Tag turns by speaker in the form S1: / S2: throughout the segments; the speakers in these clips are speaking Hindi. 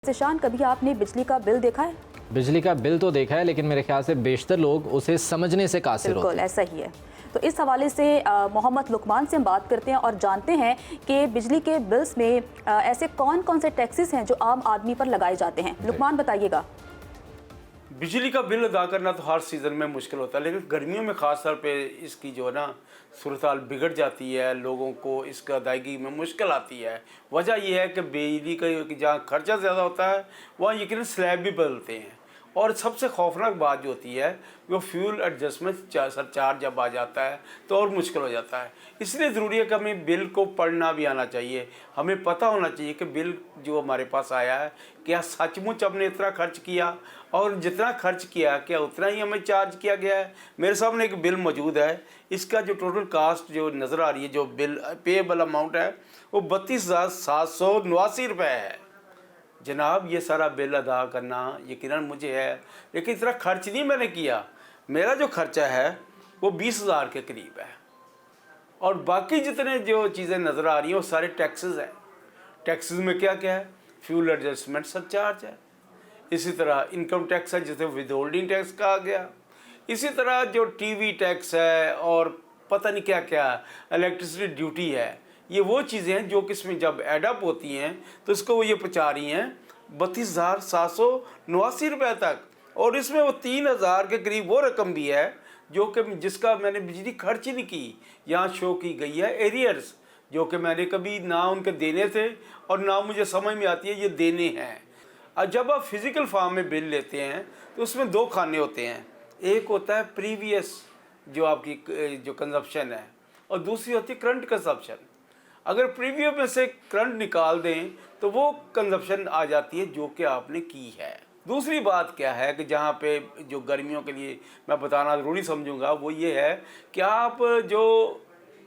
S1: ज़ीशान, कभी आपने बिजली का बिल देखा है?
S2: बिजली का बिल तो देखा है, लेकिन मेरे ख्याल से बेशतर लोग उसे समझने से कासिर होते हैं।
S1: बिल्कुल ऐसा ही है। तो इस हवाले से मोहम्मद लुकमान से हम बात करते हैं और जानते हैं कि बिजली के बिल्स में ऐसे कौन कौन से टैक्सेस हैं जो आम आदमी पर लगाए जाते हैं। लुकमान बताइएगा।
S3: बिजली का बिल अदा करना तो हर सीज़न में मुश्किल होता है, लेकिन गर्मियों में ख़ास तौर पे इसकी जो है ना सूरत हाल बिगड़ जाती है, लोगों को इसका अदायगी में मुश्किल आती है। वजह यह है कि बिजली का जहाँ खर्चा ज़्यादा होता है वहाँ यकीनन स्लैब भी बदलते हैं, और सबसे खौफनाक बात जो होती है वो फ्यूल एडजस्टमेंट सरचार्ज जब आ जाता है तो और मुश्किल हो जाता है। इसलिए ज़रूरी है कि हमें बिल को पढ़ना भी आना चाहिए। हमें पता होना चाहिए कि बिल जो हमारे पास आया है क्या सचमुच हमने इतना खर्च किया, और जितना खर्च किया क्या उतना ही हमें चार्ज किया गया है। मेरे सामने एक बिल मौजूद है, इसका जो टोटल कास्ट जो नज़र आ रही है, जो बिल पेएबल अमाउंट है वो 32,789 रुपये है। जनाब ये सारा बिल अदा करना यकीनन मुझे है, लेकिन इतना खर्च नहीं मैंने किया। मेरा जो खर्चा है वो 20,000 के करीब है, और बाकी जितने जो चीज़ें नज़र आ रही हैं वो सारे टैक्सेस हैं। टैक्सेस में क्या क्या है? फ्यूल एडजस्टमेंट सरचार्ज है, इसी तरह इनकम टैक्स है जिसे विदहोल्डिंग टैक्स कहा गया, इसी तरह जो टीवी टैक्स है और पता नहीं क्या क्या इलेक्ट्रिसिटी ड्यूटी है। ये वो चीज़ें हैं जो किसमें जब एडअप होती हैं तो इसको वो ये पहुँचा रही हैं 32,789 रुपये तक, और इसमें वो 3,000 के करीब वो रकम भी है जो कि जिसका मैंने बिजली खर्च ही नहीं की। यहाँ शो की गई है एरियर्स, जो कि मैंने कभी ना उनके देने थे और ना मुझे समझ में आती है ये देने हैं। और जब आप फिज़िकल फॉर्म में बिल लेते हैं तो उसमें दो खाने होते हैं, एक होता है प्रीवियस जो आपकी जो कंजप्शन है, और दूसरी होती है करंट कंजप्शन। अगर प्रीवियस में से करंट निकाल दें तो वो कंजप्शन आ जाती है जो कि आपने की है। दूसरी बात क्या है कि जहाँ पे जो गर्मियों के लिए मैं बताना ज़रूरी समझूंगा वो ये है कि आप जो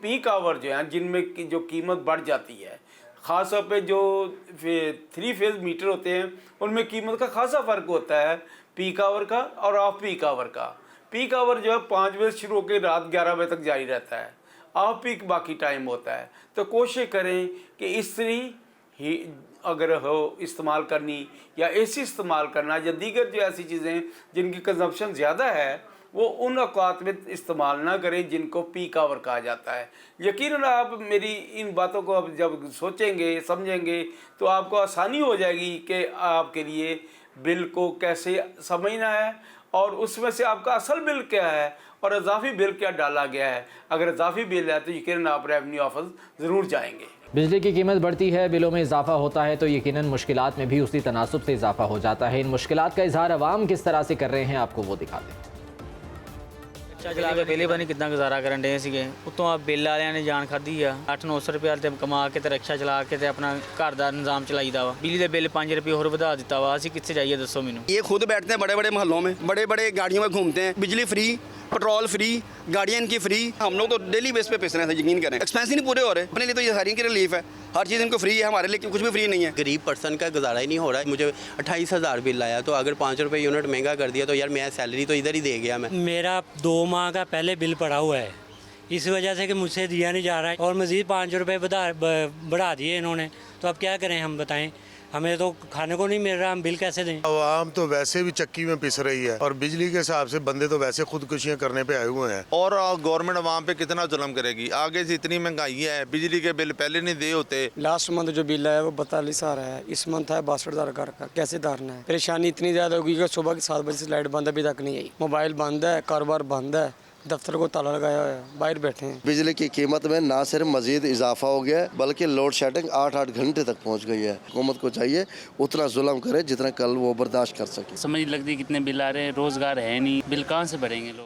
S3: पीक आवर जो हैं जिनमें जो कीमत बढ़ जाती है, ख़ास तौर पे जो 3 फेज़ मीटर होते हैं उनमें कीमत का खासा फ़र्क होता है पीक आवर का और ऑफ पीक आवर का। पीक आवर जो है 5 बजे शुरू होकर रात 11 बजे तक जारी रहता है, ऑफ पीक बाकी टाइम होता है। तो कोशिश करें कि इस्त्री ही अगर हो इस्तेमाल करनी या एसी इस्तेमाल करना या दीगर जो ऐसी चीज़ें जिनकी कंजप्शन ज़्यादा है वो उन औकात में इस्तेमाल ना करें जिनको पीक आवर कहा जाता है। यकीनन आप मेरी इन बातों को अब जब सोचेंगे समझेंगे तो आपको आसानी हो जाएगी कि आपके लिए बिल को कैसे समझना है और उसमें से आपका असल बिल क्या है और इजाफी बिल क्या डाला गया है। अगर इजाफी बिल है तो यकीनन आप रेवेन्यू ऑफिस ज़रूर जाएंगे।
S2: बिजली की कीमत बढ़ती है, बिलों में इजाफा होता है तो यकीनन मुश्किलात में भी उसी तनासुब से इजाफा हो जाता है। इन मुश्किलात का इजहार अवाम किस तरह से कर रहे हैं आपको वो दिखाते हैं।
S4: रिक्शा चला के पहले पता कितना गुजारा करन डे सीगे, उतों आ बिल वालियां ने जान खाधी आ। 800-900 रुपया ते कमा के ते रिक्शा चला के ते अपना घर दा निज़ाम चलाईदा वा। बिजली दे बिल 5 रुपये होर वधा दिता वा। असीं कित्थे जाइए दसो मैनूं।
S5: ये खुद बैठते हैं बड़े बड़े मोहल्लों में, बड़े बड़े गाड़ियों में घूमते हैं, बिजली फ्री, पेट्रोल फ्री, गाड़ियाँ इनकी फ्री। हम लोग तो डेली बेस पे पिस रहे हैं, यकीन करें। एक्सपेंस ही नहीं पूरे हो रहे। अपने लिए तो ये सारी की रिलीफ है, हर चीज़ इनको फ्री है, हमारे लिए कुछ भी फ्री नहीं है।
S6: गरीब पर्सन का गुजारा ही नहीं हो रहा है। मुझे 28,000 बिल आया, तो अगर 5 रुपये यूनिट महंगा कर दिया तो यार मैं सैलरी तो इधर ही दे गया। मैं
S7: मेरा 2 माह का पहले बिल पड़ा हुआ है, इस वजह से कि मुझसे दिया नहीं जा रहा है और मज़ीद 5 रुपये बढ़ा दिए इन्होंने। तो अब क्या करें हम बताएं, हमें तो खाने को नहीं मिल रहा, हम बिल कैसे दें।
S8: आवाम तो वैसे भी चक्की में पिस रही है और बिजली के हिसाब से बंदे तो वैसे खुदकुशियां करने पे आए हुए हैं।
S9: और गवर्नमेंट आवाम पे कितना जुल्म करेगी। आगे से इतनी महंगाई है, बिजली के बिल पहले नहीं दे होते।
S10: लास्ट मंथ जो बिल है वो 42,000 है, इस मंथ है 62,000 का। कैसे धरना है? परेशानी इतनी ज़्यादा होगी कि सुबह के 7 बजे से लाइट बंद अभी तक नहीं आई, मोबाइल बंद है, कारोबार बंद है, दफ्तर को ताला लगाया हुआ है, बाहर बैठे हैं।
S11: बिजली की कीमत में ना सिर्फ मजीद इजाफा हो गया है बल्कि लोड शेडिंग 8-8 घंटे तक पहुंच गई है। हुकूमत को चाहिए उतना जुल्म करे जितना कल वो बर्दाश्त कर सके।
S12: समझ लगती कितने बिल आ रहे हैं, रोजगार है नहीं, बिल कहाँ से भरेंगे लोग।